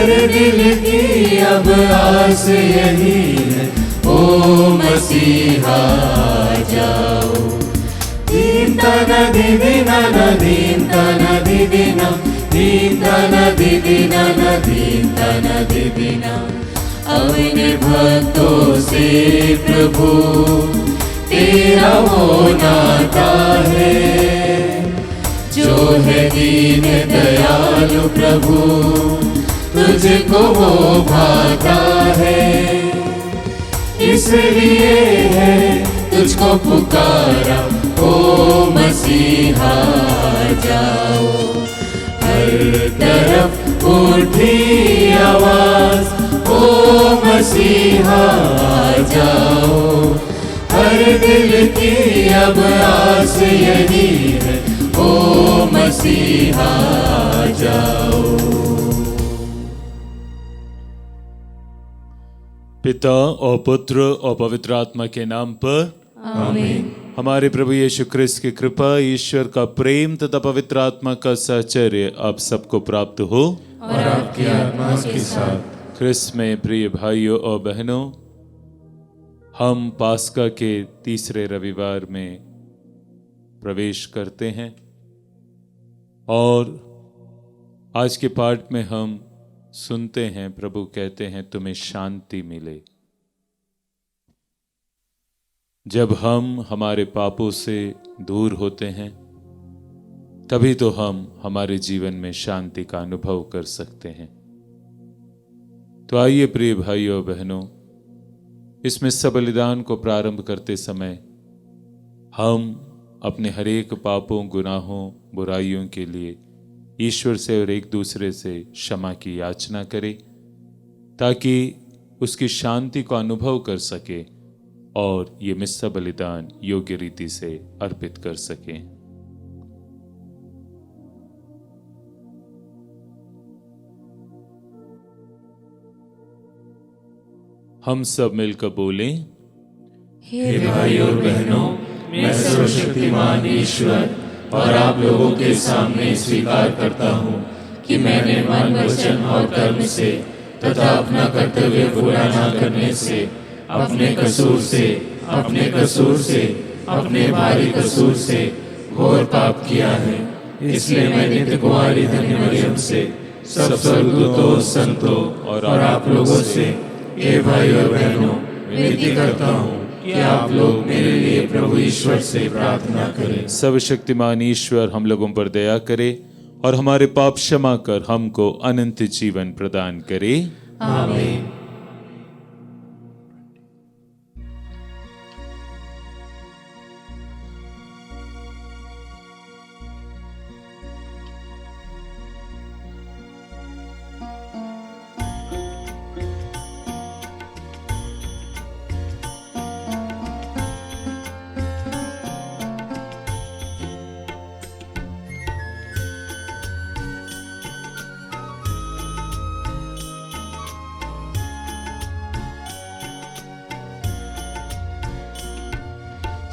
हर दिल की अब आस यही है, ओ मसीहा जाओ। दीन तना दीदिना न दीन तना दीदिना, दीन तना दीदिना न दीन तना दीदिना। अपने भक्तों से प्रभु तेरा वो नाता है, जो है दीन दयालु प्रभु तुझको वो भाता है। इसलिए है तुझको पुकारा, ओ मसीहा जाओ। हर तरफ उठी आवाज, ओ मसीहा जाओ। हर दिल की अब आस यही है, ओ मसीहा जाओ। पिता और पुत्र और पवित्र आत्मा के नाम पर आमीन। हमारे प्रभु यीशु ख्रिस्त की कृपा, ईश्वर का प्रेम तथा पवित्र आत्मा का सहचर्य आप सबको प्राप्त हो और आपकी आत्मा के साथ। ख्रिस्त में प्रिय भाइयों और बहनों, हम पास्का के तीसरे रविवार में प्रवेश करते हैं और आज के पाठ में हम सुनते हैं प्रभु कहते हैं तुम्हें शांति मिले। जब हम हमारे पापों से दूर होते हैं तभी तो हम हमारे जीवन में शांति का अनुभव कर सकते हैं। तो आइए प्रिय भाइयों बहनों, इसमें सब बलिदान को प्रारंभ करते समय हम अपने हरेक पापों, गुनाहों, बुराइयों के लिए ईश्वर से और एक दूसरे से क्षमा की याचना करें, ताकि उसकी शांति को अनुभव कर सके और ये मिस्सा बलिदान योग्य रीति से अर्पित कर सकें। हम सब मिलकर बोलें, हे भाइयों और बहनों, मैं सर्वशक्तिमान ईश्वर और आप लोगों के सामने स्वीकार करता हूँ कि मैंने मन, वचन और कर्म से तथा अपना कर्तव्य पूरा न करने से, अपने कसूर से, अपने भारी कसूर से घोर पाप किया है। इसलिए मैं नित्य कुमारी धन्य मरियम से, सब स्वर्गदूतों, संतों और आप लोगों से, हे भाइयों और बहनों, विनती करता हूँ कि आप लोग मेरे लिए प्रभु ईश्वर से प्रार्थना करें। सर्वशक्तिमान ईश्वर हम लोगों पर दया करे और हमारे पाप क्षमा कर हमको अनंत जीवन प्रदान करे। आमीन।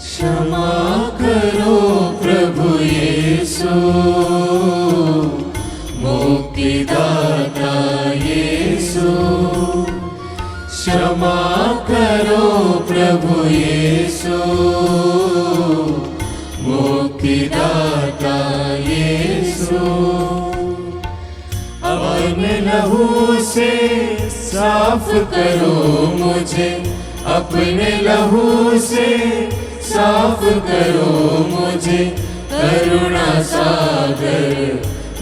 क्षमा करो प्रभु यीशु, मुक्तिदाता यीशु। क्षमा करो प्रभु यीशु, मुक्तिदाता यीशु। अपने लहू से साफ करो मुझे, अपने लहू से साफ करो मुझे। करुणा सागर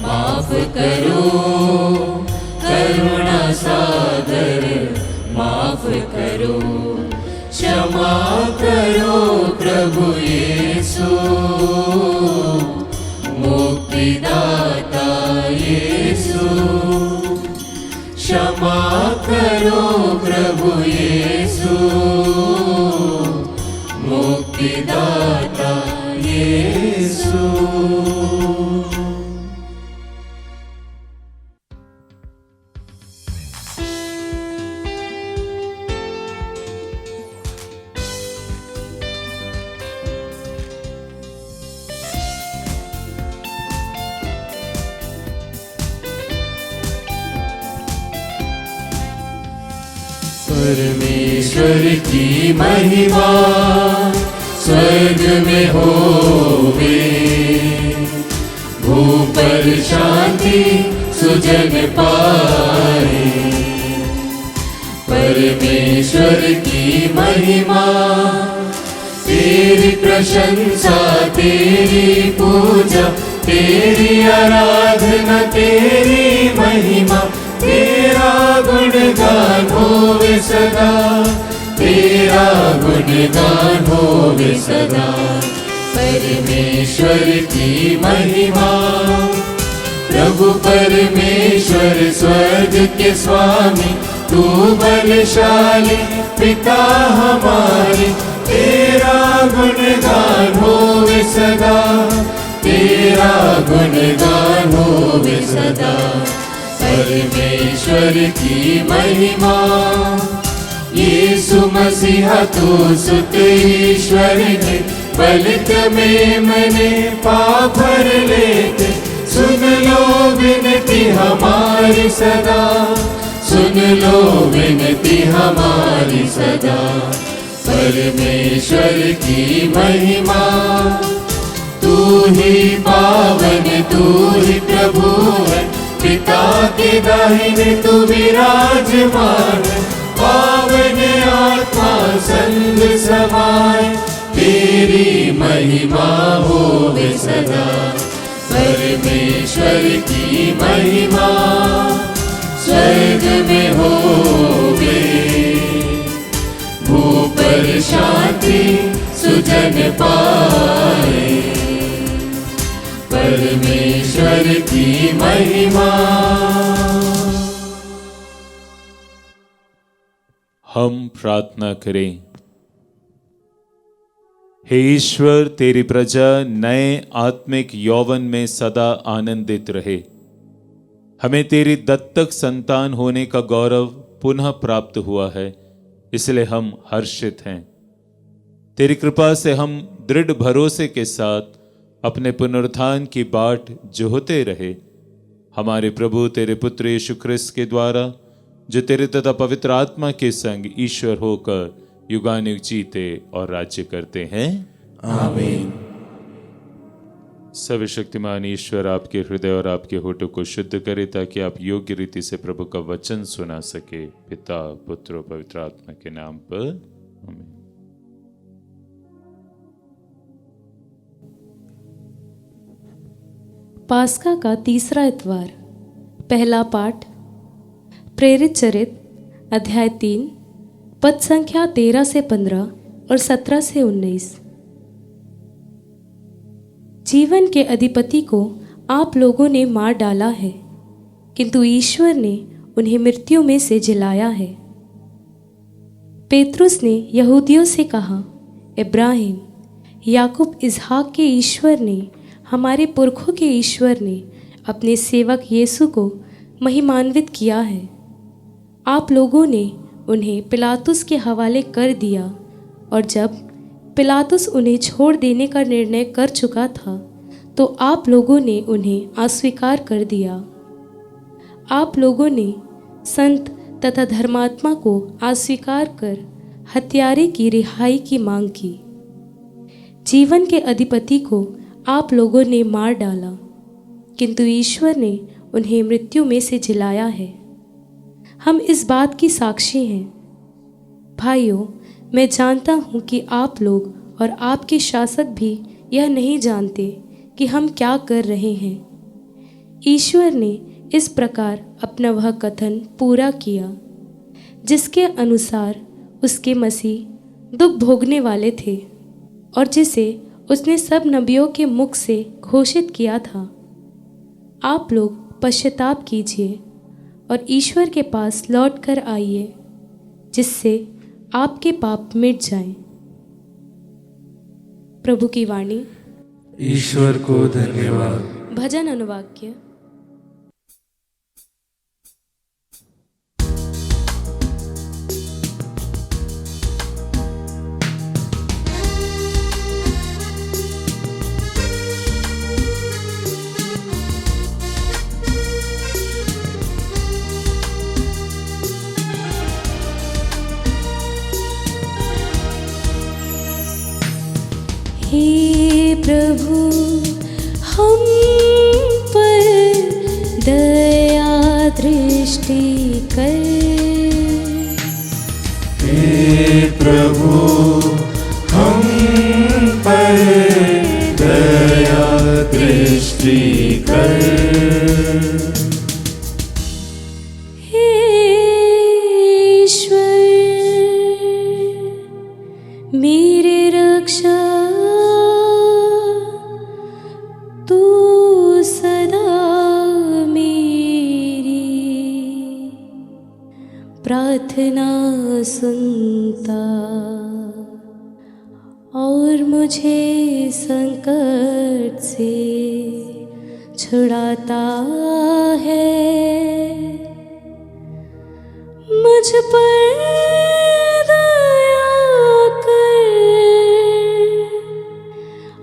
माफ करो, करुणा सागर माफ करो। क्षमा करो प्रभु यीशु, मुक्तिदाता यीशु। क्षमा करो प्रभु यीशु, मुक्तिदाता यीशु। परमेश्वर की महिमा स्वर्ग में होवे, भूप पर शांति सुजन पाए। परमेश्वर की महिमा, तेरी प्रशंसा, तेरी पूजा, तेरी आराधना, तेरी महिमा, तेरा गुणगान होवे सदा, तेरा गुणगान होवे सदा। परमेश्वर की महिमा, प्रभु परमेश्वर स्वर्ग के स्वामी, तू बलशाली पिता हमारे, तेरा गुणगान होवे सदा, तेरा गुणगान होवे सदा। परमेश्वर की महिमा, यीशु मसीहा तू सुत ईश्वर है, बलित में मने पाप भर लेते, सुन लो विनती हमारी सदा, सुन लो विनती हमारी सदा। परमेश्वर की महिमा, तू ही पावन, तू ही प्रभु है, पिता के दाहिने तू विराजमान, पावन आत्मा संग समाए, तेरी महिमा होवे सदा। परमेश्वर की महिमा स्वर्ग में होवे, भूप पर शांति सुजन पाए। परमेश्वर की महिमा। हम प्रार्थना करें। हे ईश्वर, तेरी प्रजा नए आत्मिक यौवन में सदा आनंदित रहे। हमें तेरी दत्तक संतान होने का गौरव पुनः प्राप्त हुआ है, इसलिए हम हर्षित हैं। तेरी कृपा से हम दृढ़ भरोसे के साथ अपने पुनरुत्थान की बाट जोहते रहे। हमारे प्रभु तेरे पुत्र यीशु ख्रिस्त के द्वारा, जो तेरे तथा पवित्र आत्मा के संग ईश्वर होकर युगानुग जीते और राज्य करते हैं। आमीन। सर्वशक्तिमान ईश्वर आपके हृदय और आपके होठों को शुद्ध करे, ताकि आप योग्य रीति से प्रभु का वचन सुना सके। पिता, पुत्र और पवित्र आत्मा के नाम पर आमीन। पास्का का तीसरा इतवार। पहला पाठ प्रेरित चरित अध्याय 3 पद संख्या 13 से 15 और 17 से 19। जीवन के अधिपति को आप लोगों ने मार डाला है, किंतु ईश्वर ने उन्हें मृत्यु में से जिलाया है। पेतरुस ने यहूदियों से कहा, इब्राहिम, याकूब, इसहाक के ईश्वर ने, हमारे पुरखों के ईश्वर ने अपने सेवक यीशु को महिमान्वित किया है। आप लोगों ने उन्हें पिलातुस के हवाले कर दिया, और जब पिलातुस उन्हें छोड़ देने का निर्णय कर चुका था, तो आप लोगों ने उन्हें अस्वीकार कर दिया। आप लोगों ने संत तथा धर्मात्मा को अस्वीकार कर हत्यारे की रिहाई की मांग की। जीवन के अधिपति को आप लोगों ने मार डाला, किंतु ईश्वर ने उन्हें मृत्यु में से जिलाया है। हम इस बात की साक्षी हैं। भाइयों, मैं जानता हूँ कि आप लोग और आपके शासक भी यह नहीं जानते कि हम क्या कर रहे हैं। ईश्वर ने इस प्रकार अपना वह कथन पूरा किया, जिसके अनुसार उसके मसीह दुख भोगने वाले थे, और जिसे उसने सब नबियों के मुख से घोषित किया था। आप लोग पश्चाताप कीजिए और ईश्वर के पास लौट कर आइए, जिससे आपके पाप मिट जाएं। प्रभु की वाणी। ईश्वर को धन्यवाद। भजन अनुवाक्य। प्रभु हम पर दया दृष्टि कर। हे प्रभु हम पर दया दृष्टि कर। हे ईश्वर मेरे रक्षा तू सदा मेरी प्रार्थना सुनता और मुझे संकट से छुड़ाता है। मुझ पर दया कर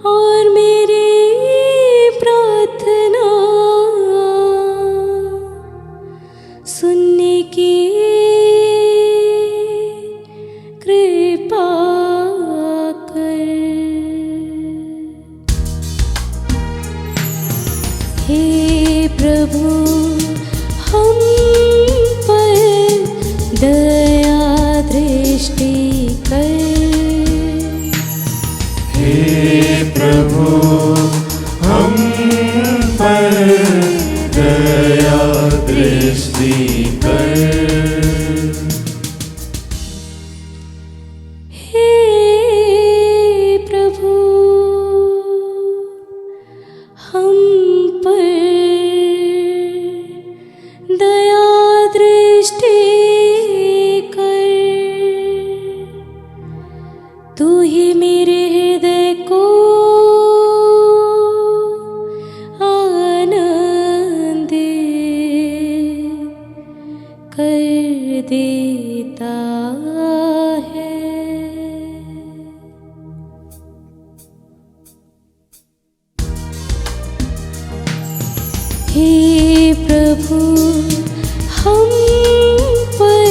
और मेरी प्रार्थना सुनने की कृपा कर। हे प्रभु हम पर दया दृष्टि कर। हे प्रभु हम पर दया दृष्टि कर। हे प्रभु हम पर दया दृष्टि कर। तू ही मेरे हृदय को आनंदित कर देता है। हे प्रभु हम पर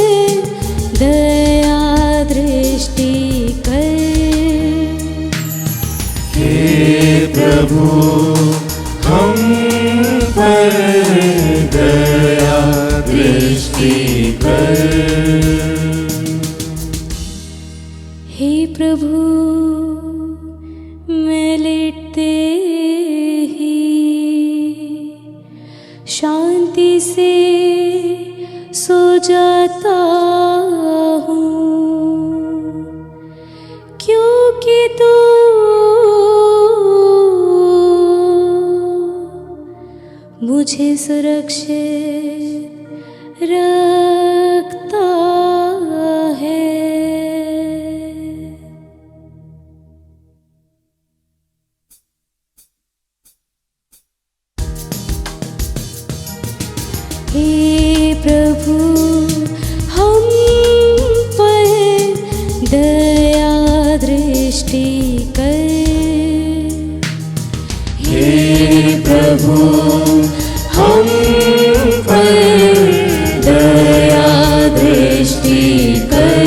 दया दृष्टि कर। हे प्रभु हम पर दया दृष्टि कर। हे प्रभु मैं लेटते ही शांति से सो जाता हूँ, क्योंकि तू मुझे सुरक्षित रखता है। हे प्रभु हम पर दया दृष्टि कर। हे प्रभु हम पर दया दृष्टि कर।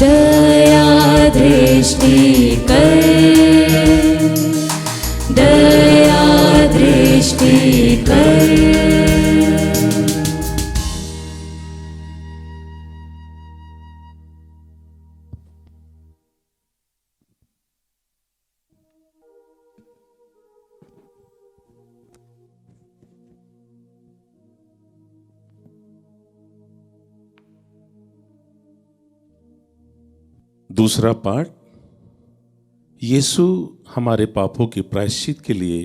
दया दृष्टि कर। दया दृष्टि कर। दूसरा पाठ, यीशु हमारे पापों के प्रायश्चित के लिए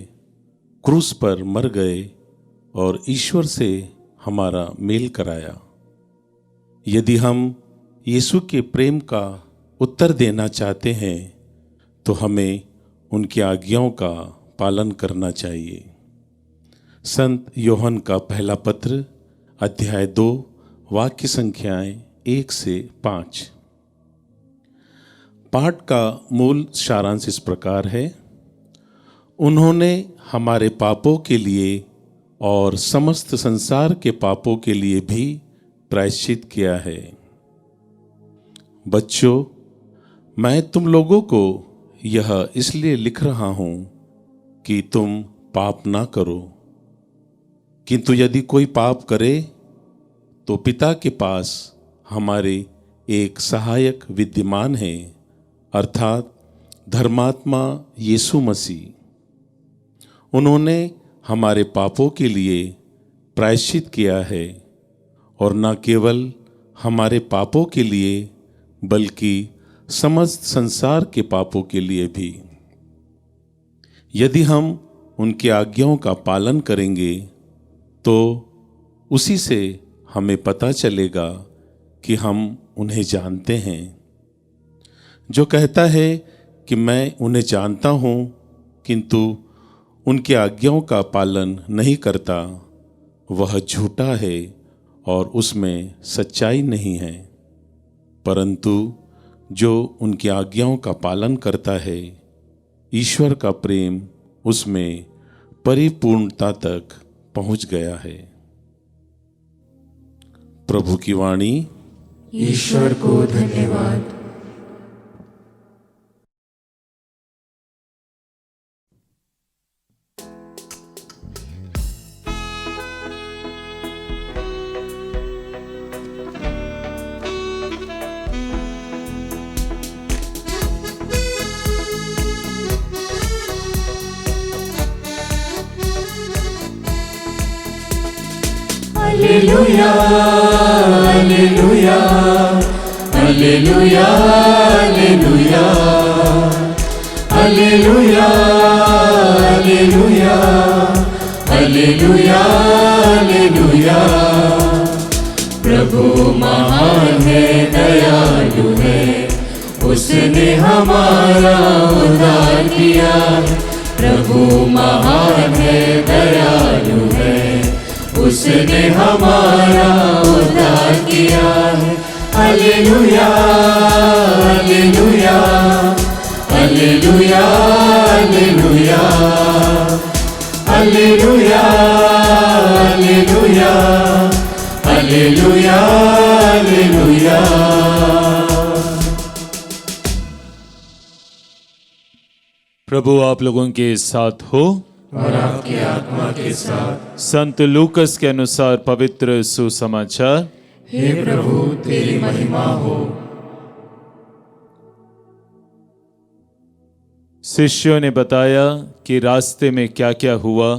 क्रूस पर मर गए और ईश्वर से हमारा मेल कराया। यदि हम यीशु के प्रेम का उत्तर देना चाहते हैं तो हमें उनकी आज्ञाओं का पालन करना चाहिए। संत योहन का पहला पत्र अध्याय 2 वाक्य संख्याएं 1 से 5। पाठ का मूल सारांश इस प्रकार है। उन्होंने हमारे पापों के लिए और समस्त संसार के पापों के लिए भी प्रायश्चित किया है। बच्चों, मैं तुम लोगों को यह इसलिए लिख रहा हूं कि तुम पाप ना करो। किंतु यदि कोई पाप करे तो पिता के पास हमारे एक सहायक विद्यमान है, अर्थात धर्मात्मा यीशु मसीह। उन्होंने हमारे पापों के लिए प्रायश्चित किया है, और न केवल हमारे पापों के लिए बल्कि समस्त संसार के पापों के लिए भी। यदि हम उनकी आज्ञाओं का पालन करेंगे तो उसी से हमें पता चलेगा कि हम उन्हें जानते हैं। जो कहता है कि मैं उन्हें जानता हूं किंतु उनकी आज्ञाओं का पालन नहीं करता, वह झूठा है और उसमें सच्चाई नहीं है। परंतु जो उनकी आज्ञाओं का पालन करता है, ईश्वर का प्रेम उसमें परिपूर्णता तक पहुंच गया है। प्रभु की वाणी। ईश्वर को धन्यवाद। Alleluia, Alleluia, Alleluia, Alleluia, Alleluia, Alleluia, Alleluia, Alleluia। प्रभु महान है, दयालु है, उसने हमारा उद्धार किया। प्रभु महान है, दयालु है, उसने हमारा उद्धार किया है। Hallelujah, hallelujah, hallelujah, hallelujah, hallelujah, hallelujah, hallelujah, hallelujah. प्रभु आप लोगों के साथ हो और आपके आत्मा के साथ। संत लूकस के अनुसार पवित्र सुसमाचार। हे प्रभु तेरी महिमा हो। शिष्यों ने बताया कि रास्ते में क्या क्या हुआ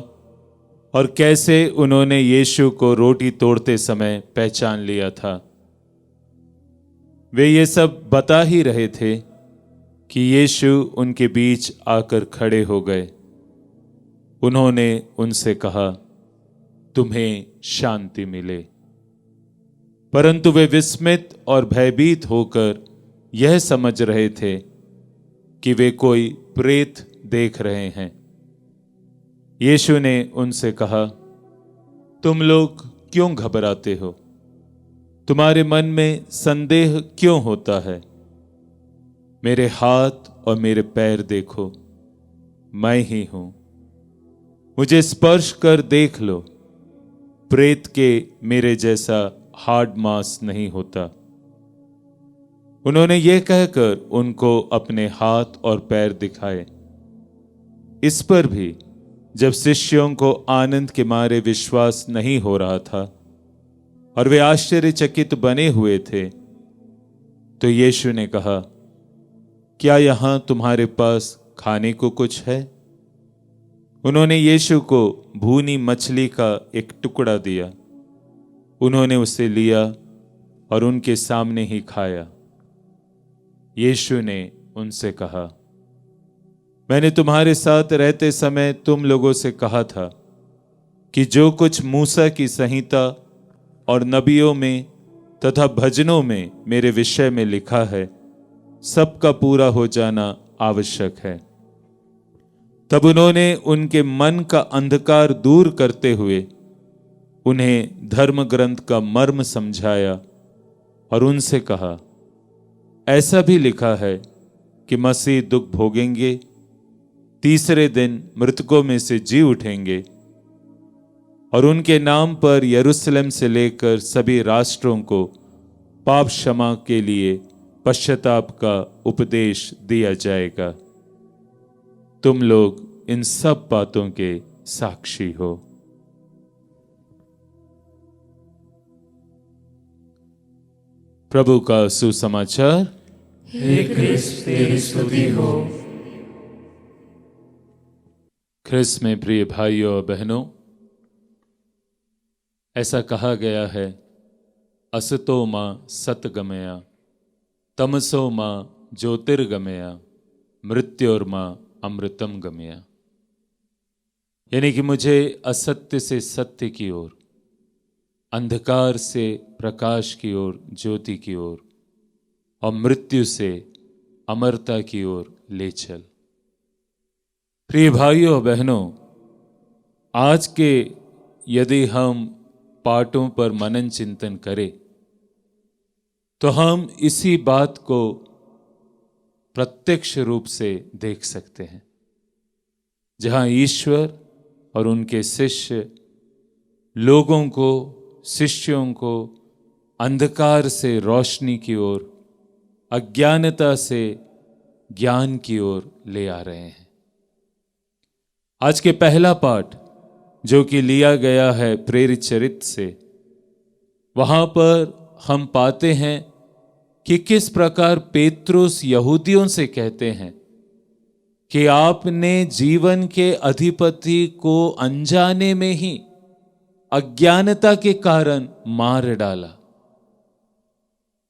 और कैसे उन्होंने यीशु को रोटी तोड़ते समय पहचान लिया था। वे ये सब बता ही रहे थे कि यीशु उनके बीच आकर खड़े हो गए। उन्होंने उनसे कहा, तुम्हें शांति मिले। परंतु वे विस्मित और भयभीत होकर यह समझ रहे थे कि वे कोई प्रेत देख रहे हैं। यीशु ने उनसे कहा, तुम लोग क्यों घबराते हो? तुम्हारे मन में संदेह क्यों होता है? मेरे हाथ और मेरे पैर देखो, मैं ही हूं। मुझे स्पर्श कर देख लो। प्रेत के मेरे जैसा हार्ड मांस नहीं होता। उन्होंने ये कहकर उनको अपने हाथ और पैर दिखाए। इस पर भी जब शिष्यों को आनंद के मारे विश्वास नहीं हो रहा था और वे आश्चर्यचकित बने हुए थे, तो यीशु ने कहा, क्या यहां तुम्हारे पास खाने को कुछ है? उन्होंने यीशु को भूनी मछली का एक टुकड़ा दिया। उन्होंने उसे लिया और उनके सामने ही खाया। यीशु ने उनसे कहा, मैंने तुम्हारे साथ रहते समय तुम लोगों से कहा था कि जो कुछ मूसा की संहिता और नबियों में तथा भजनों में मेरे विषय में लिखा है, सबका पूरा हो जाना आवश्यक है। तब उन्होंने उनके मन का अंधकार दूर करते हुए उन्हें धर्म ग्रंथ का मर्म समझाया और उनसे कहा, ऐसा भी लिखा है कि मसीह दुख भोगेंगे, तीसरे दिन मृतकों में से जी उठेंगे और उनके नाम पर यरूशलेम से लेकर सभी राष्ट्रों को पाप क्षमा के लिए पश्चाताप का उपदेश दिया जाएगा। तुम लोग इन सब बातों के साक्षी हो। प्रभु का सुसमाचार। हे क्रिस्त तेरी स्तुति हो। ख्रिस्त में प्रिय भाइयों और बहनों, ऐसा कहा गया है, असतो मां सतगमया, तमसो मां ज्योतिर्गमया, मृत्योर्मा अमृतम गमया। यानी कि मुझे असत्य से सत्य की ओर, अंधकार से प्रकाश की ओर, ज्योति की ओर, और मृत्यु से अमरता की ओर ले चल। प्रिय भाइयों और बहनों, आज के यदि हम पाठों पर मनन चिंतन करें तो हम इसी बात को प्रत्यक्ष रूप से देख सकते हैं, जहां ईश्वर और उनके शिष्य लोगों को, शिष्यों को अंधकार से रोशनी की ओर, अज्ञानता से ज्ञान की ओर ले आ रहे हैं। आज के पहला पाठ जो कि लिया गया है प्रेरित चरित्र से, वहां पर हम पाते हैं कि किस प्रकार पेत्रुस यहूदियों से कहते हैं कि आपने जीवन के अधिपति को अनजाने में ही अज्ञानता के कारण मार डाला।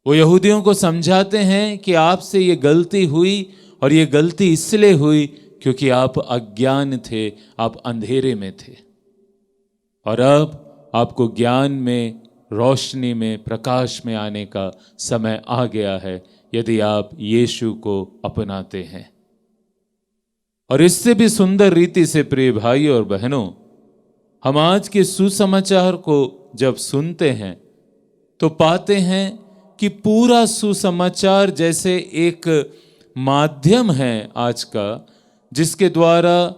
वो यहूदियों को समझाते हैं कि आपसे ये गलती हुई, और ये गलती इसलिए हुई क्योंकि आप अज्ञान थे, आप अंधेरे में थे, और अब आपको ज्ञान में, रोशनी में, प्रकाश में आने का समय आ गया है यदि आप यीशु को अपनाते हैं। और इससे भी सुंदर रीति से प्रिय भाइयों और बहनों, हम आज के सुसमाचार को जब सुनते हैं तो पाते हैं कि पूरा सुसमाचार जैसे एक माध्यम है आज का, जिसके द्वारा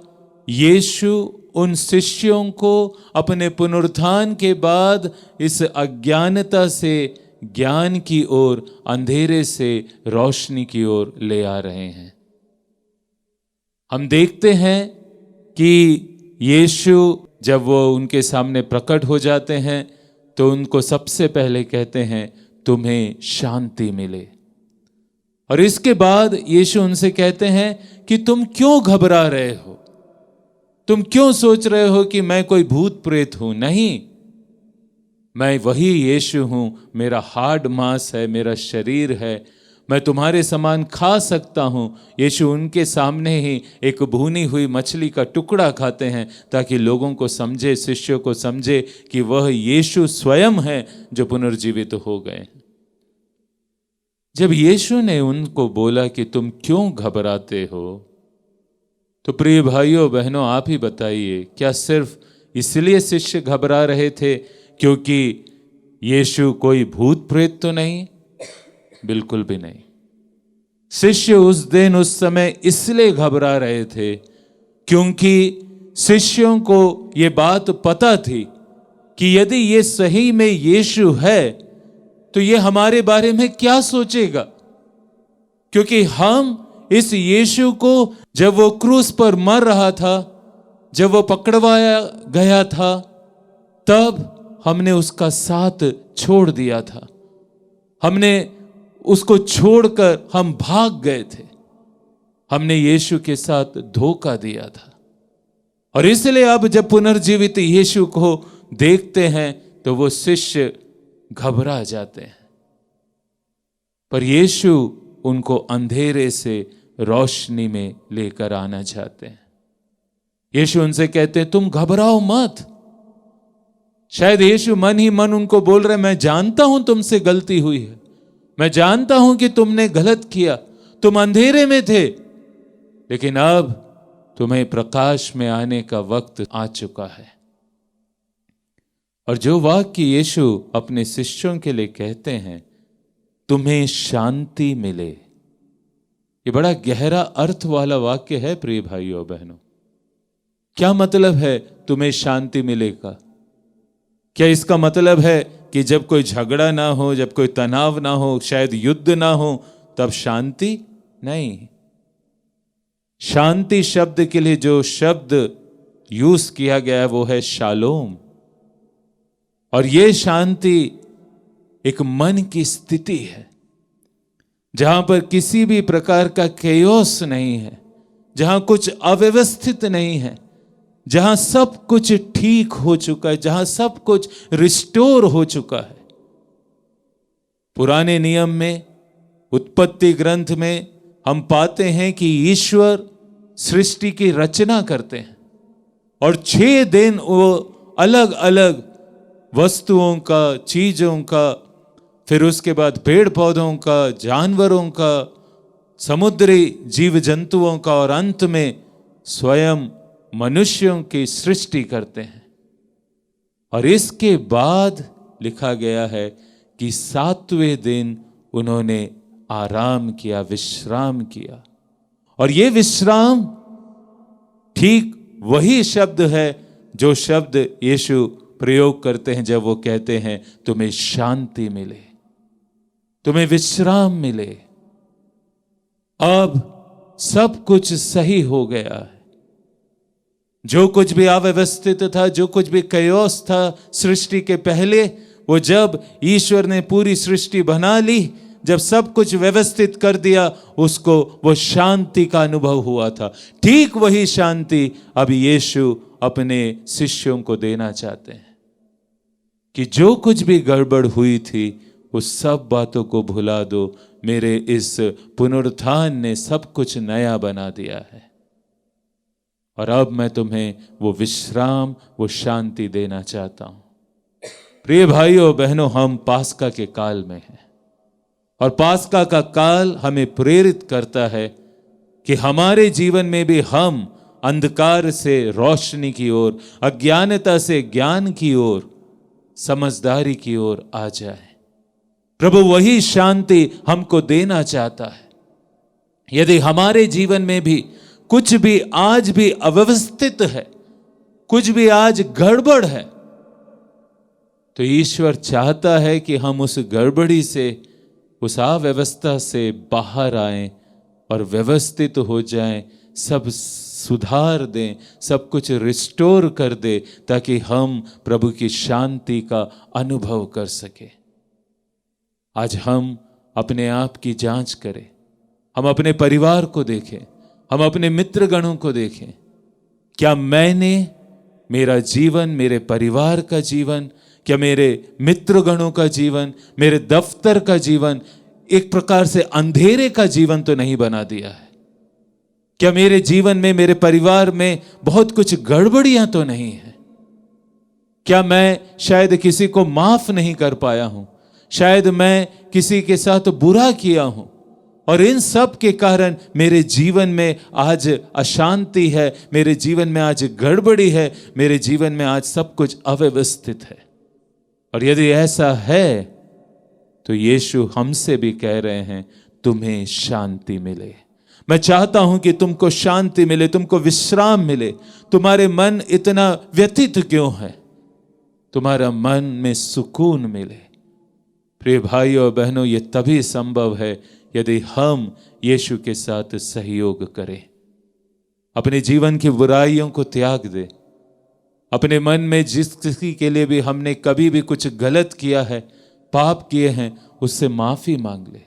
यीशु उन शिष्यों को अपने पुनरुत्थान के बाद इस अज्ञानता से ज्ञान की ओर, अंधेरे से रोशनी की ओर ले आ रहे हैं। हम देखते हैं कि यीशु जब वो उनके सामने प्रकट हो जाते हैं तो उनको सबसे पहले कहते हैं, तुम्हें शांति मिले। और इसके बाद यीशु उनसे कहते हैं कि तुम क्यों घबरा रहे हो, तुम क्यों सोच रहे हो कि मैं कोई भूत प्रेत हूं। नहीं, मैं वही यीशु हूं, मेरा हाड़ मांस है, मेरा शरीर है, मैं तुम्हारे समान खा सकता हूं। यीशु उनके सामने ही एक भुनी हुई मछली का टुकड़ा खाते हैं ताकि लोगों को समझे, शिष्यों को समझे कि वह यीशु स्वयं है जो पुनर्जीवित हो गए। जब यीशु ने उनको बोला कि तुम क्यों घबराते हो, तो प्रिय भाइयों बहनों, आप ही बताइए, क्या सिर्फ इसलिए शिष्य घबरा रहे थे क्योंकि यीशु कोई भूत प्रेत तो नहीं? बिल्कुल भी नहीं। शिष्य उस दिन, उस समय इसलिए घबरा रहे थे क्योंकि शिष्यों को ये बात पता थी कि यदि ये सही में यीशु है तो ये हमारे बारे में क्या सोचेगा, क्योंकि हम इस यीशु को जब वो क्रूस पर मर रहा था, जब वो पकड़वाया गया था, तब हमने उसका साथ छोड़ दिया था। हमने उसको छोड़कर हम भाग गए थे। हमने यीशु के साथ धोखा दिया था। और इसलिए अब जब पुनर्जीवित यीशु को देखते हैं तो वो शिष्य घबरा जाते हैं। पर यीशु उनको अंधेरे से रोशनी में लेकर आना चाहते हैं। यीशु उनसे कहते हैं, तुम घबराओ मत। शायद यीशु मन ही मन उनको बोल रहे, मैं जानता हूं तुमसे गलती हुई है, मैं जानता हूं कि तुमने गलत किया, तुम अंधेरे में थे, लेकिन अब तुम्हें प्रकाश में आने का वक्त आ चुका है। और जो वाक्य यीशु अपने शिष्यों के लिए कहते हैं, तुम्हें शांति मिले, ये बड़ा गहरा अर्थ वाला वाक्य है प्रिय भाइयों बहनों। क्या मतलब है तुम्हें शांति मिलेगा? क्या इसका मतलब है कि जब कोई झगड़ा ना हो, जब कोई तनाव ना हो, शायद युद्ध ना हो, तब शांति? नहीं। शांति शब्द के लिए जो शब्द यूज किया गया है वो है शालोम। और ये शांति एक मन की स्थिति है जहां पर किसी भी प्रकार का केओस नहीं है, जहां कुछ अव्यवस्थित नहीं है, जहां सब कुछ ठीक हो चुका है, जहां सब कुछ रिस्टोर हो चुका है। पुराने नियम में, उत्पत्ति ग्रंथ में हम पाते हैं कि ईश्वर सृष्टि की रचना करते हैं और 6 दिन वो अलग अलग वस्तुओं का, चीजों का, फिर उसके बाद पेड़ पौधों का, जानवरों का, समुद्री जीव जंतुओं का और अंत में स्वयं मनुष्यों की सृष्टि करते हैं। और इसके बाद लिखा गया है कि 7वें दिन उन्होंने आराम किया, विश्राम किया। और ये विश्राम ठीक वही शब्द है जो शब्द यीशु प्रयोग करते हैं जब वो कहते हैं तुम्हें शांति मिले, तुम्हें विश्राम मिले। अब सब कुछ सही हो गया है। जो कुछ भी अव्यवस्थित था, जो कुछ भी कयोस था सृष्टि के पहले, वो जब ईश्वर ने पूरी सृष्टि बना ली, जब सब कुछ व्यवस्थित कर दिया, उसको वो शांति का अनुभव हुआ था। ठीक वही शांति अब यीशु अपने शिष्यों को देना चाहते हैं कि जो कुछ भी गड़बड़ हुई थी उस सब बातों को भुला दो, मेरे इस पुनरुत्थान ने सब कुछ नया बना दिया है। और अब मैं तुम्हें वो विश्राम, वो शांति देना चाहता हूं। प्रिय भाइयों बहनों, हम पास्का के काल में हैं और पास्का का काल हमें प्रेरित करता है कि हमारे जीवन में भी हम अंधकार से रोशनी की ओर, अज्ञानता से ज्ञान की ओर, समझदारी की ओर आ जाए। प्रभु वही शांति हमको देना चाहता है। यदि हमारे जीवन में भी कुछ भी आज भी अव्यवस्थित है, कुछ भी आज गड़बड़ है, तो ईश्वर चाहता है कि हम उस गड़बड़ी से, उस अव्यवस्था से बाहर आएं और व्यवस्थित हो जाएं, सब सुधार दें, सब कुछ रिस्टोर कर दे, ताकि हम प्रभु की शांति का अनुभव कर सके। आज हम अपने आप की जांच करें, हम अपने परिवार को देखें, हम अपने मित्रगणों को देखें। क्या मैंने, मेरा जीवन, मेरे परिवार का जीवन, क्या मेरे मित्रगणों का जीवन, मेरे दफ्तर का जीवन एक प्रकार से अंधेरे का जीवन तो नहीं बना दिया है? क्या मेरे जीवन में, मेरे परिवार में बहुत कुछ गड़बड़ियां तो नहीं है? क्या मैं शायद किसी को माफ नहीं कर पाया हूं? शायद मैं किसी के साथ बुरा किया हूं और इन सब के कारण मेरे जीवन में आज अशांति है, मेरे जीवन में आज गड़बड़ी है, मेरे जीवन में आज सब कुछ अव्यवस्थित है। और यदि ऐसा है तो यीशु हमसे भी कह रहे हैं, तुम्हें शांति मिले। मैं चाहता हूं कि तुमको शांति मिले, तुमको विश्राम मिले। तुम्हारे मन इतना व्यथित क्यों है? तुम्हारा मन में सुकून मिले। प्रिय भाइयों और बहनों, ये तभी संभव है यदि हम यीशु के साथ सहयोग करें, अपने जीवन की बुराइयों को त्याग दें, अपने मन में जिस किसी के लिए भी हमने कभी भी कुछ गलत किया है, पाप किए हैं, उससे माफी मांग ले,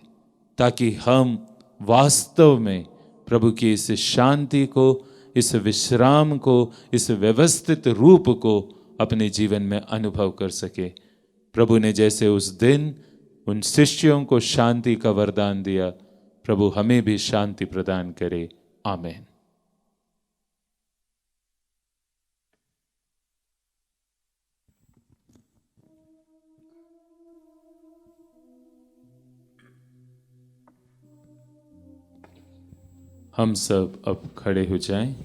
ताकि हम वास्तव में प्रभु की इस शांति को, इस विश्राम को, इस व्यवस्थित रूप को अपने जीवन में अनुभव कर सके। प्रभु ने जैसे उस दिन उन शिष्यों को शांति का वरदान दिया, प्रभु हमें भी शांति प्रदान करे। आमीन। हम सब अब खड़े हो जाएं।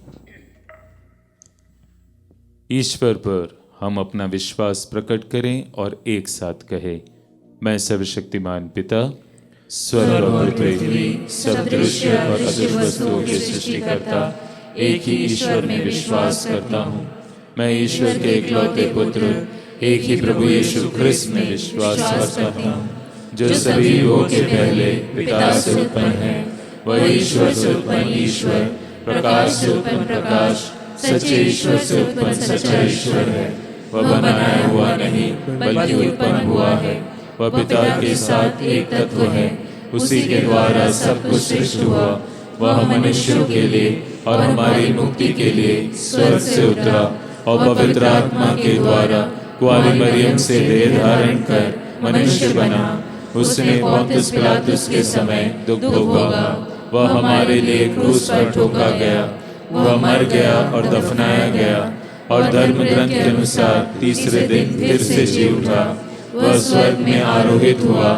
ईश्वर पर हम अपना विश्वास प्रकट करें और एक साथ कहें, मैं सर्वशक्तिमान पिता, स्वर्ग और पृथ्वी, सब दृश्य और अदृश्य वस्तुओं के सृष्टिकर्ता एक ही ईश्वर में विश्वास करता हूँ। मैं ईश्वर के इकलौते पुत्र, एक ही प्रभु यीशु ख्रिस्त में विश्वास करता हूँ, जो सभी युगों के पहले पिता से उत्पन्न है। वह ईश्वर से उत्पन्न ईश्वर, प्रकाश से उत्पन्न प्रकाश, सच्चे ईश्वर से उत्पन्न सच्चा ईश्वर है। वह बनाया हुआ नहीं बल्कि उत्पन्न हुआ है। वह पिता के साथ एक तत्व है। उसी के द्वारा सब कुछ सृष्टि हुआ। वह मनुष्यों के लिए और हमारी मुक्ति के लिए स्वर्ग से उतरा और पवित्र आत्मा के द्वारा कुंवारी मरियम से देह धारण कर मनुष्य बना। उसने पोंतियुस पिलातुस के समय दुख भोगा। वह हमारे लिए क्रूस पर ठोका गया। वह मर गया और दफनाया गया और धर्म ग्रंथ के अनुसार तीसरे दिन फिर से जी उठा। वह स्वर्ग में आरोहित हुआ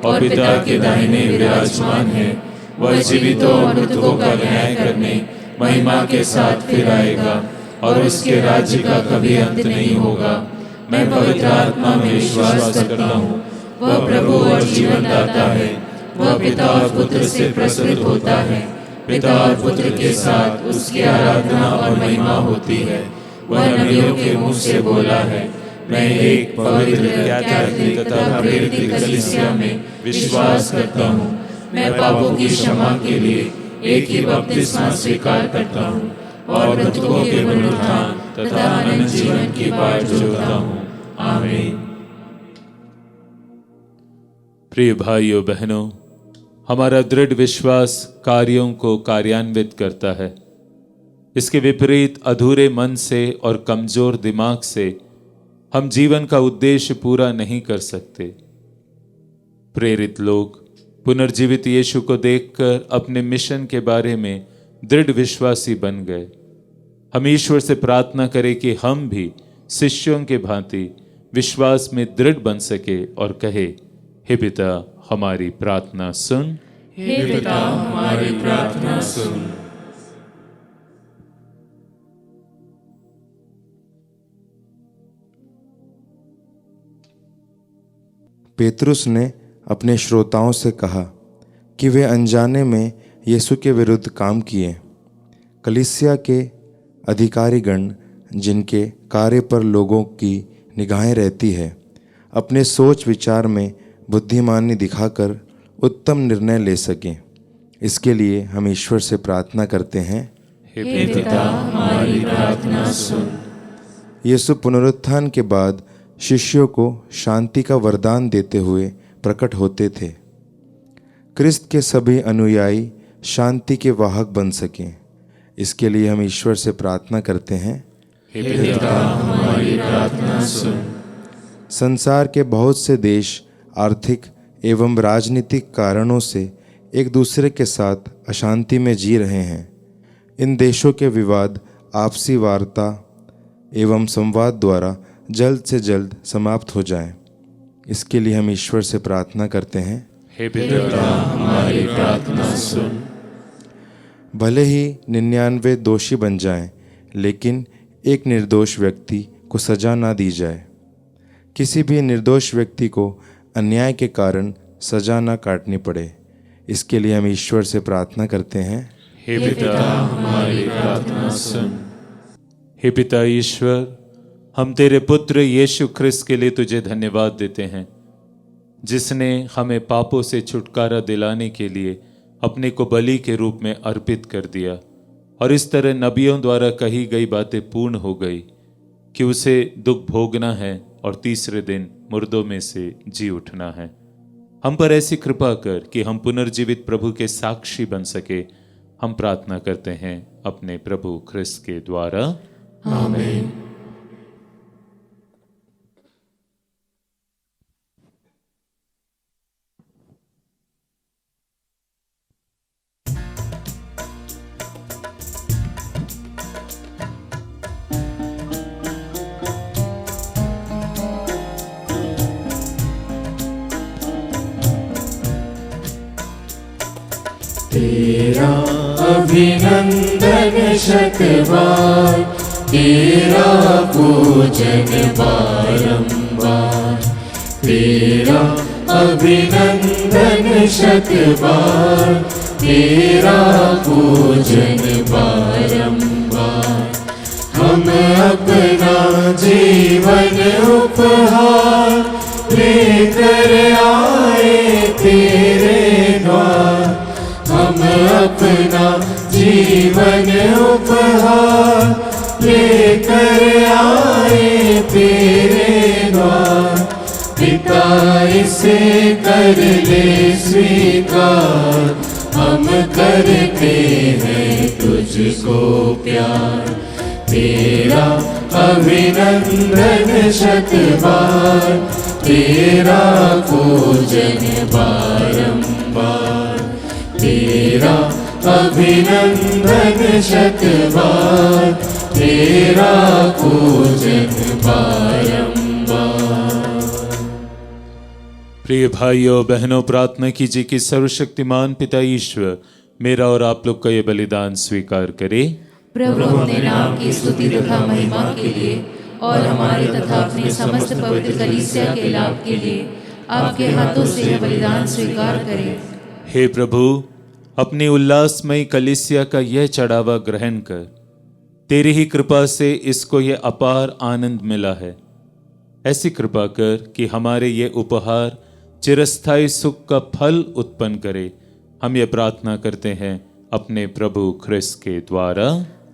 और पिता के दाहिने विराजमान है। वह जीवितों और मृतकों का न्याय करने महिमा के साथ फिर आएगा और उसके राज्य का कभी अंत नहीं होगा। मैं पवित्र आत्मा में विश्वास करता हूँ। वह प्रभु और जीवन दाता है। वह पिता और पुत्र से प्रसूत होता है। पिता और पुत्र के साथ उसकी आराधना और महिमा होती है। वह नबियों के मुंह से बोला है। मैं एक पवित्र कैथोलिक तथा प्रेरित कलीसिया में विश्वास करता हूँ। मैं पापों की क्षमा के लिए एक ही बपतिस्मा स्वीकार करता हूँ और मृतकों के पुनरुत्थान तथा अनंत जीवन की बाट जोहता हूँ। आमीन। प्रिय भाइयों बहनों, हमारा दृढ़ विश्वास कार्यों को कार्यान्वित करता है। इसके विपरीत अधूरे मन से और कमजोर दिमाग से हम जीवन का उद्देश्य पूरा नहीं कर सकते। प्रेरित लोग पुनर्जीवित यीशु को देखकर अपने मिशन के बारे में दृढ़ विश्वासी बन गए। हम ईश्वर से प्रार्थना करें कि हम भी शिष्यों के भांति विश्वास में दृढ़ बन सके और कहे, हे पिता हमारी प्रार्थना सुन। हे पिता हमारी प्रार्थना सुन। पेतरुस ने अपने श्रोताओं से कहा कि वे अनजाने में यीशु के विरुद्ध काम किए। कलीसिया के अधिकारीगण, जिनके कार्य पर लोगों की निगाहें रहती है, अपने सोच विचार में बुद्धिमानी दिखाकर उत्तम निर्णय ले सकें। इसके लिए हम ईश्वर से प्रार्थना करते हैं, हे पिता हमारी प्रार्थना सुन। यीशु पुनरुत्थान के बाद शिष्यों को शांति का वरदान देते हुए प्रकट होते थे। क्रिस्त के सभी अनुयायी शांति के वाहक बन सकें। इसके लिए हम ईश्वर से प्रार्थना करते हैं, हे पिता हमारी प्रार्थना सुन। संसार के बहुत से देश आर्थिक एवं राजनीतिक कारणों से एक दूसरे के साथ अशांति में जी रहे हैं। इन देशों के विवाद आपसी वार्ता एवं संवाद द्वारा जल्द से जल्द समाप्त हो जाएं। इसके लिए हम ईश्वर से प्रार्थना करते हैं, हे पिता हमारी प्रार्थना सुन। भले ही 99 दोषी बन जाएं, लेकिन एक निर्दोष व्यक्ति को सजा ना दी जाए। किसी भी निर्दोष व्यक्ति को अन्याय के कारण सजा ना काटनी पड़े। इसके लिए हम ईश्वर से प्रार्थना करते हैं, हे पिता हमारी प्रार्थना सुन। हे पिता ईश्वर, हम तेरे पुत्र यीशु ख्रिस्त के लिए तुझे धन्यवाद देते हैं, जिसने हमें पापों से छुटकारा दिलाने के लिए अपने को बलि के रूप में अर्पित कर दिया। और इस तरह नबियों द्वारा कही गई बातें पूर्ण हो गई कि उसे दुख भोगना है और तीसरे दिन मुर्दों में से जी उठना है। हम पर ऐसी कृपा कर कि हम पुनर्जीवित प्रभु के साक्षी बन सके। हम प्रार्थना करते हैं अपने प्रभु ख्रिस्त के द्वारा, आमीन। तेरा अभिनंदन शतबार, तेरा पूजन बारंबार। तेरा अभिनंदन शतबार, तेरा पूजन बारंबार। हम अपना जीवन उपहार लेकर आए तेरे द्वार। हम अपना जीवन पावन उपहार लेकर आए तेरे द्वार। पिता इसे कर ले स्वीकार, हम करते हैं तुझको प्यार। तेरा अभिनंदन शत बार, तेरा पूजन बारंबार। तेरा अभिनंदन शत बार, तेरा पूजन बारंबार। प्रिय भाइयों बहनों, प्रार्थना कीजिए कि सर्वशक्तिमान पिता ईश्वर मेरा और आप लोग का ये बलिदान स्वीकार करे। प्रभु अपने नाम की स्तुति तथा महिमा के लिए और हमारे तथा अपने समस्त पवित्र कलीसिया के लाभ के लिए आपके हाथों से यह बलिदान स्वीकार करें। हे प्रभु, अपनी उल्लासमयी कलीसिया का यह चढ़ावा ग्रहण कर। तेरी ही कृपा से इसको यह अपार आनंद मिला है। ऐसी कृपा कर कि हमारे ये उपहार चिरस्थायी सुख का फल उत्पन्न करे। हम ये प्रार्थना करते हैं अपने प्रभु ख्रिस्त के द्वारा,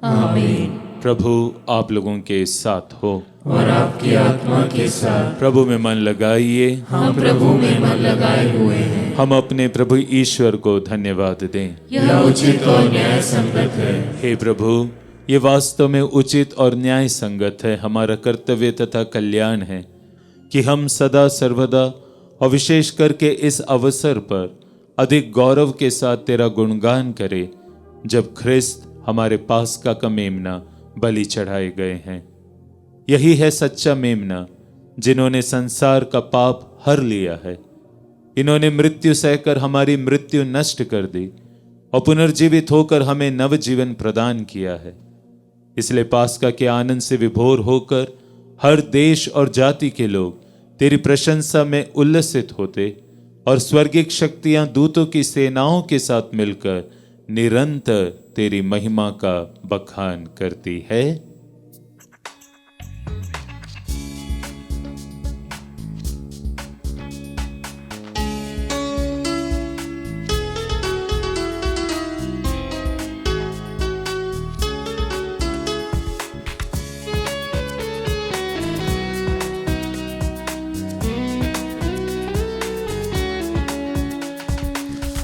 आमीन। प्रभु आप लोगों के साथ हो और आपकी आत्मा के साथ। प्रभु में मन लगाइए, हम प्रभु में मन लगाए हुए हैं। हम अपने प्रभु ईश्वर को धन्यवाद दें। यह उचित और न्याय संगत है। हे प्रभु, ये वास्तव में उचित और न्याय संगत है। हमारा कर्तव्य तथा कल्याण है कि हम सदा सर्वदा और विशेष करके इस अवसर पर अधिक गौरव के साथ तेरा गुणगान करें, जब ख्रिस्त हमारे पास्का का मेमना बलि चढ़ाए गए हैं। यही है सच्चा मेमना जिन्होंने संसार का पाप हर लिया है। इन्होंने मृत्यु सहकर हमारी मृत्यु नष्ट कर दी और पुनर्जीवित होकर हमें नवजीवन प्रदान किया है। इसलिए पास्का के आनंद से विभोर होकर हर देश और जाति के लोग तेरी प्रशंसा में उल्लसित होते और स्वर्गिक शक्तियां दूतों की सेनाओं के साथ मिलकर निरंतर तेरी महिमा का बखान करती है।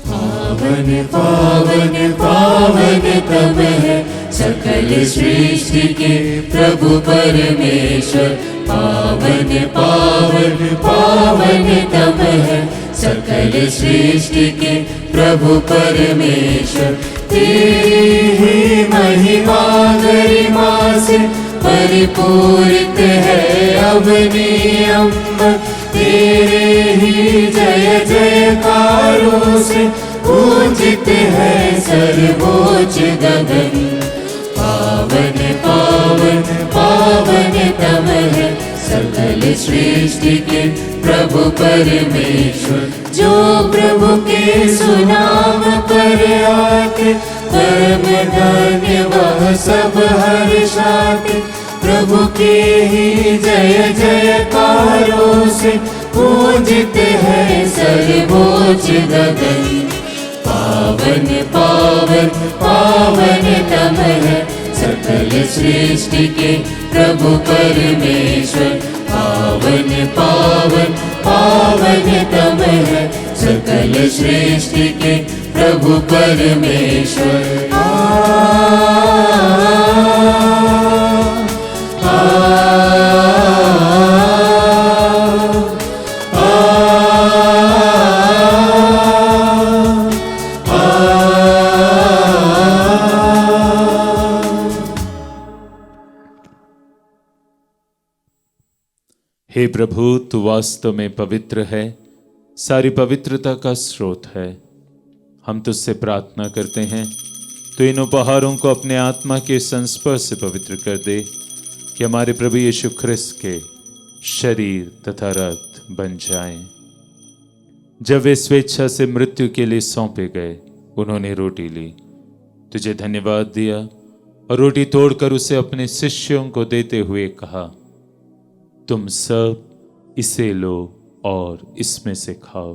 पावन पावन पावन तब है सकल सृष्टि के प्रभु परमेश्वर। पावन पावन पावन तब है सकल सृष्टि के प्रभु परमेश्वर। तेरी ही महिमा गरिमा से परिपूरित है अवनी अम्बर। तेरे ही जय जयकारों से पूजित है सर्वोच्च गगन। पावन पावन पावन तब है सकल सृष्टि के प्रभु परमेश्वर। जो प्रभु के सुनाम पर आते परम धन्य वह सब हर्षाते। प्रभु के ही जय जयकारों से पूजित है सर्वोच्च गगन। पावन पावन पावन तब है सकल सृष्टि के प्रभु परमेश्वर। पावन पावन पावन तब है सकल सृष्टि के प्रभु परमेश्वर। हे प्रभु, तू वास्तव में पवित्र है, सारी पवित्रता का स्रोत है। हम तुझसे प्रार्थना करते हैं तो इन उपहारों को अपने आत्मा के संस्पर्श से पवित्र कर दे कि हमारे प्रभु यीशु ख्रिस्त के शरीर तथा रक्त बन जाएं। जब वे स्वेच्छा से मृत्यु के लिए सौंपे गए, उन्होंने रोटी ली, तुझे धन्यवाद दिया और रोटी तोड़कर उसे अपने शिष्यों को देते हुए कहा, तुम सब इसे लो और इसमें से खाओ,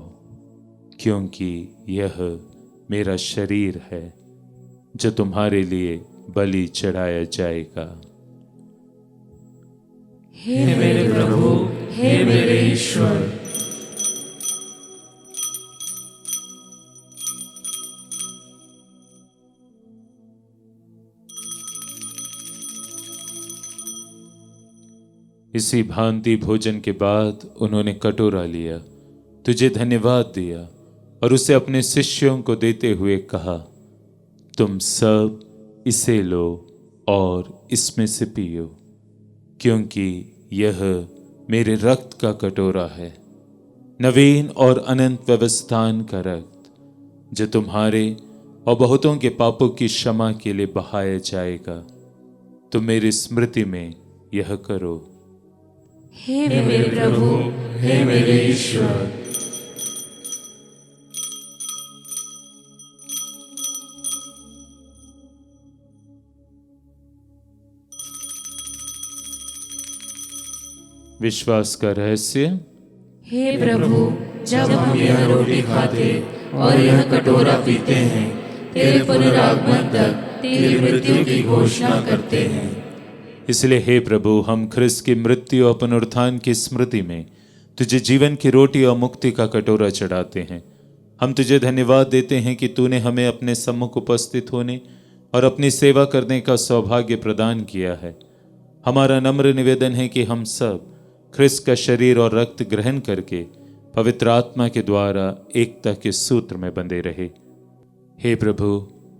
क्योंकि यह मेरा शरीर है जो तुम्हारे लिए बलि चढ़ाया जाएगा। हे मेरे प्रभु, हे मेरे ईश्वर। इसी भांति भोजन के बाद उन्होंने कटोरा लिया, तुझे धन्यवाद दिया और उसे अपने शिष्यों को देते हुए कहा, तुम सब इसे लो और इसमें से पियो, क्योंकि यह मेरे रक्त का कटोरा है, नवीन और अनंत व्यवस्थान का रक्त, जो तुम्हारे और बहुतों के पापों की क्षमा के लिए बहाया जाएगा। तुम मेरी स्मृति में यह करो। हे मेरे प्रभु, हे मेरे ईश्वर। विश्वास का रहस्य। हे प्रभु, जब हम यह रोटी खाते और यह कटोरा पीते हैं, तेरे पुनरागमन तक तेरी मृत्यु की घोषणा करते हैं। इसलिए हे प्रभु, हम ख्रिस्त की मृत्यु और पुनरुत्थान की स्मृति में तुझे जीवन की रोटी और मुक्ति का कटोरा चढ़ाते हैं। हम तुझे धन्यवाद देते हैं कि तूने हमें अपने सम्मुख उपस्थित होने और अपनी सेवा करने का सौभाग्य प्रदान किया है। हमारा नम्र निवेदन है कि हम सब ख्रिस्त का शरीर और रक्त ग्रहण करके पवित्र आत्मा के द्वारा एकता के सूत्र में बंधे रहे। हे प्रभु,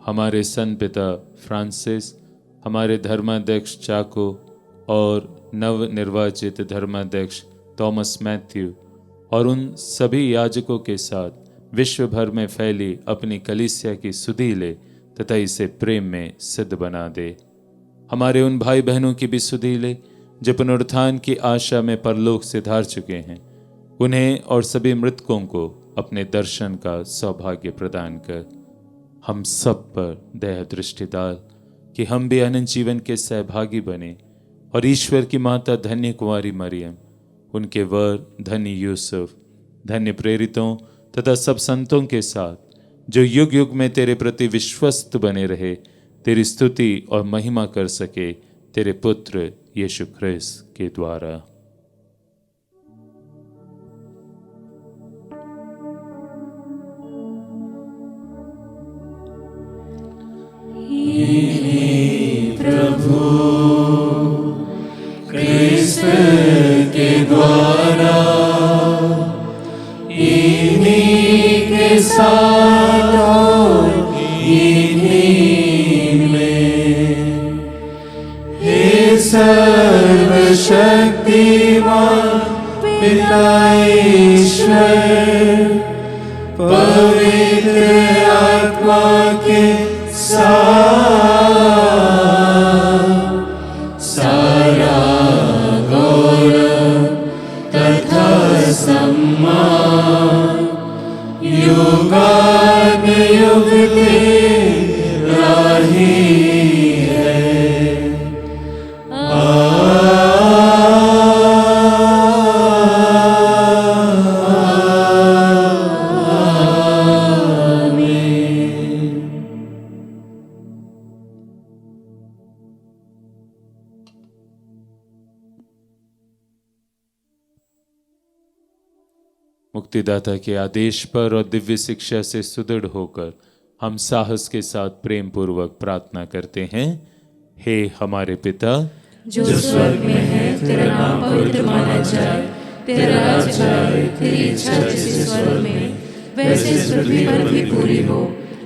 हमारे संत पिता फ्रांसिस, हमारे धर्माध्यक्ष चाको और नव निर्वाचित धर्माध्यक्ष थॉमस मैथ्यू और उन सभी याजकों के साथ विश्व भर में फैली अपनी कलीसिया की सुधि ले तथा इसे प्रेम में सिद्ध बना दे। हमारे उन भाई बहनों की भी सुधि ले जो पुनरुत्थान की आशा में परलोक से धार चुके हैं। उन्हें और सभी मृतकों को अपने दर्शन का सौभाग्य प्रदान कर। हम सब पर दया दृष्टि डाल कि हम भी अनंत जीवन के सहभागी बने और ईश्वर की माता धन्य कुंवारी मरियम, उनके वर धन्य यूसुफ, धन्य प्रेरितों तथा सब संतों के साथ जो युग युग में तेरे प्रति विश्वस्त बने रहे, तेरी स्तुति और महिमा कर सके तेरे पुत्र यीशु ख्रिस्त के द्वारा। प्रभु ख्रिस्त के द्वारा, इन्हीं के साथ और इन्हीं में, हे सर्वशक्तिमान पिता ईश्वर, पवित्र आत्मा के सारा गौरव तथा सम्मान युगानुयुग तेरा ही है। मुक्तिदाता के आदेश पर और दिव्य शिक्षा से सुदृढ़ होकर हम साहस के साथ प्रेम पूर्वक प्रार्थना करते हैं। हे हमारे पिता जो स्वर्ग में है, तेरा नाम पवित्र माना जाए, तेरा राज्य आए, तेरी इच्छा जैसे स्वर्ग में वैसे इस पृथ्वी पर भी पूरी हो।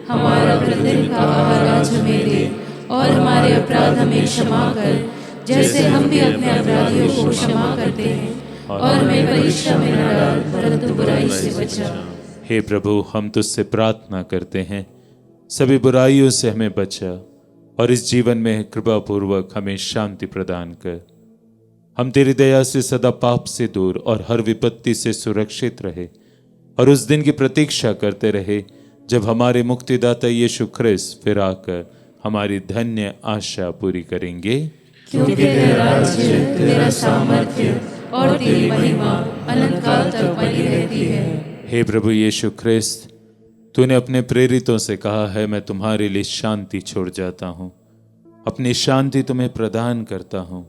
हमारा प्रतिदिन का आहार आज हमें दे और हमारे अपराध हमें क्षमा कर, जैसे हम भी अपने अपराधियों को क्षमा करते हैं, और हमें परीक्षा में न डाल, परंतु बुराई से बचा। हे प्रभु, हम तुझसे प्रार्थना करते हैं, सभी बुराइयों से हमें बचा और इस जीवन में कृपा पूर्वक हमें शांति प्रदान कर। हम तेरी दया से सदा पाप से दूर और हर विपत्ति से सुरक्षित रहे और उस दिन की प्रतीक्षा करते रहे जब हमारे मुक्तिदाता यीशु ख्रिस्त फिर आकर हमारी धन्य आशा पूरी करेंगे। क्योंकि तेरा राज्य, तेरा सामर्थ्य और तेरी महिमा अनंत काल तक बनी रहती है। हे प्रभु यीशु ख्रिस्त, तूने अपने प्रेरितों से कहा है, मैं तुम्हारे लिए शांति छोड़ जाता हूँ, अपनी शांति तुम्हें प्रदान करता हूं।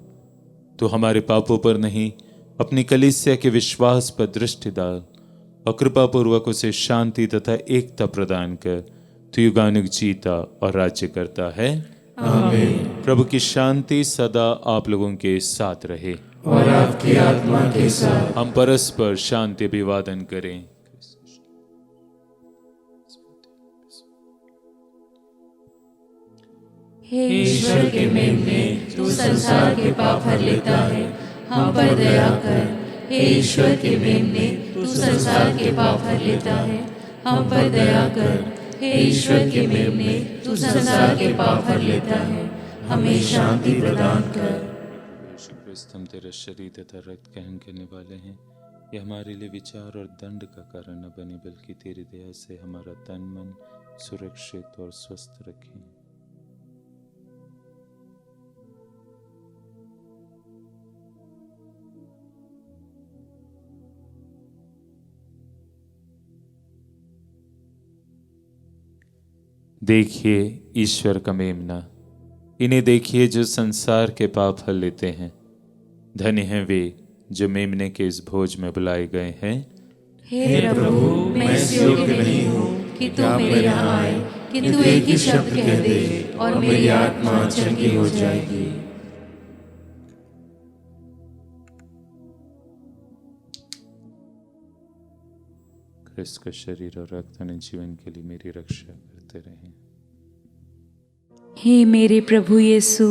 तो हमारे पापों पर नहीं, अपनी कलीसिया के विश्वास पर दृष्टि डाल और कृपा पूर्वक उसे शांति तथा एकता प्रदान कर। तू युगानुग जीता और राज्य करता है। आमीन। प्रभु की शांति सदा आप लोगों के साथ रहे और आपकी आत्मा के साथ। हम परस्पर शांति अभिवादन करें। हे ईश्वर के मेमने, तू संसार के पाप हर लेता है, हम पर दया कर। हे ईश्वर के मेमने, तू संसार के पाप हर लेता है, हम पर दया कर। हे ईश्वर के मेमने, तू संसार के पाप हर लेता है, हमें शांति प्रदान कर। क्रिस्त, हम तेरा शरीर तथा रक्त ग्रहण करने वाले हैं। यह हमारे लिए विचार और दंड का कारण न बने, बल्कि तेरी दया से हमारा तन मन सुरक्षित और स्वस्थ रखें। देखिए ईश्वर का मेमना, इन्हें देखिए जो संसार के पाप हल लेते हैं। धन्य हैं वे जो मेमने के इस भोज में बुलाए गए हैं। हे प्रभु, मैं इस योग्य नहीं हूँ कि तू मेरे यहाँ आए, किंतु एक ही शब्द कह दे और मेरी आत्मा चंगी हो जाएगी। क्रिस्त का शरीर और रक्त उन्हें जीवन के लिए मेरी रक्षा करते रहें। हे मेरे प्रभु यीशु,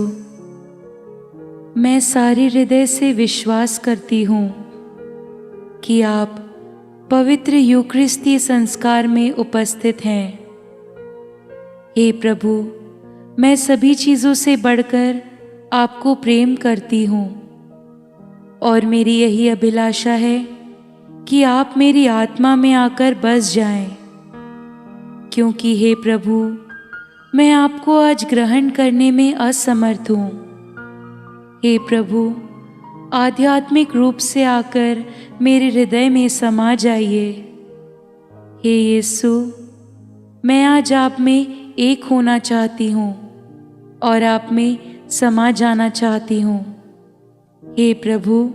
मैं सारे हृदय से विश्वास करती हूँ कि आप पवित्र यूक्रिस्तीय संस्कार में उपस्थित हैं। हे प्रभु, मैं सभी चीज़ों से बढ़कर आपको प्रेम करती हूँ और मेरी यही अभिलाषा है कि आप मेरी आत्मा में आकर बस जाएं, क्योंकि हे प्रभु, मैं आपको आज ग्रहण करने में असमर्थ हूँ। हे प्रभु, आध्यात्मिक रूप से आकर मेरे हृदय में समा जाइए। हे यीशु, मैं आज आप में एक होना चाहती हूँ और आप में समा जाना चाहती हूँ। हे प्रभु,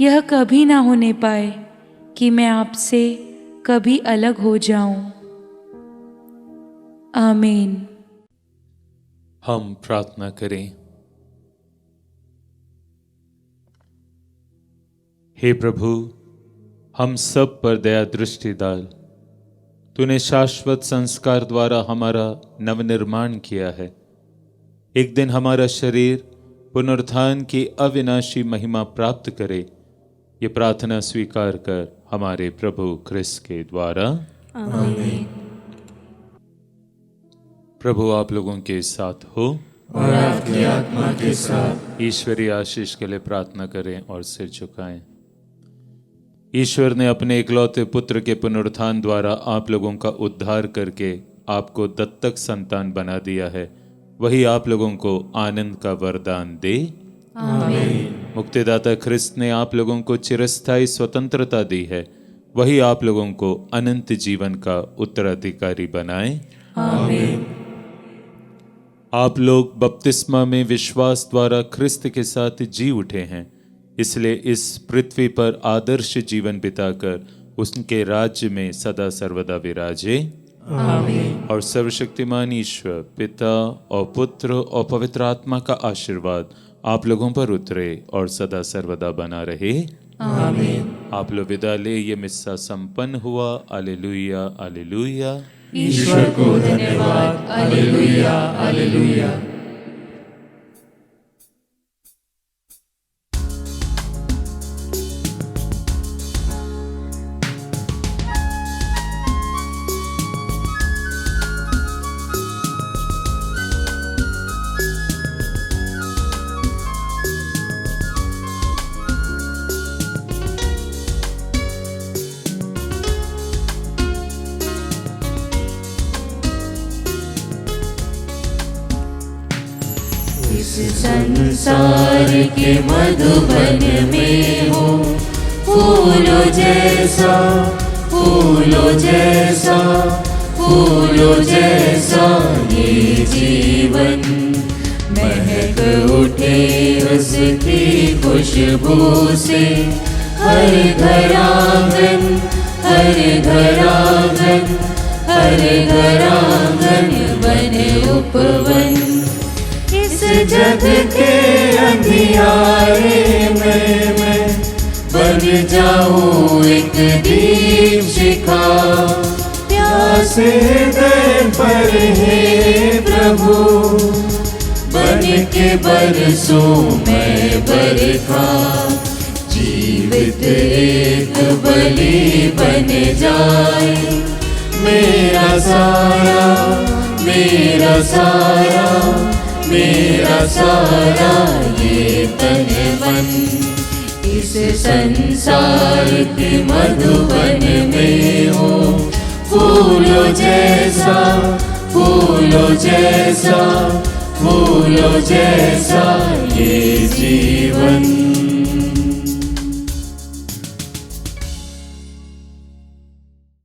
यह कभी ना होने पाए कि मैं आपसे कभी अलग हो जाऊं। आमीन। हम प्रार्थना करें। हे प्रभु, हम सब पर दया दृष्टि डाल। तूने शाश्वत संस्कार द्वारा हमारा नवनिर्माण किया है। एक दिन हमारा शरीर पुनरुत्थान की अविनाशी महिमा प्राप्त करे, ये प्रार्थना स्वीकार कर हमारे प्रभु क्रिस्त के द्वारा। आमीन। प्रभु आप लोगों के साथ हो और आपकी आत्मा के साथ। ईश्वरीय आशीष के लिए प्रार्थना करें और सिर झुकाएं। ईश्वर ने अपने इकलौते पुत्र के पुनरुत्थान द्वारा आप लोगों का उद्धार करके आपको दत्तक संतान बना दिया है। वही आप लोगों को आनंद का वरदान दे। आमीन। मुक्तिदाता ख्रिस्त ने आप लोगों को चिरस्थायी स्वतंत्रता दी है। वही आप लोगों को अनंत जीवन का उत्तराधिकारी बनाए। आमीन। आप लोग बपतिस्मा में विश्वास द्वारा ख्रिस्त के साथ जी उठे हैं, इसलिए इस पृथ्वी पर आदर्श जीवन बिताकर उसके राज्य में सदा सर्वदा विराजे। आमीन। और सर्वशक्तिमान ईश्वर पिता और पुत्र और पवित्र आत्मा का आशीर्वाद आप लोगों पर उतरे और सदा सर्वदा बना रहे। आमीन। आप लोग विदा ले। ये मिस्सा संपन्न हुआ। Hallelujah hallelujah. ईश्वर को धन्यवाद। Hallelujah hallelujah. संसार के मधुबन में हो, फूलों जैसा, फूलों जैसा, फूलों जैसा ये जीवन। उठे उसकी खुशबू से हर घर आंगन, हर घर आंगन, हर घर आंगन बने उपवन। इस जग के अंधियारे में मैं बन जाऊं एक दीप शिखा। प्यासे हृदय पर हे प्रभु, बन के बरसूं मैं बरखा। जीवित एक बलि बन जाए मेरा सारा, मेरा सारा, मेरा सारा ये तन मन। इस संसार के मधुबन में हो फूलों जैसा, फूलों जैसा, फूलों जैसा ये जीवन।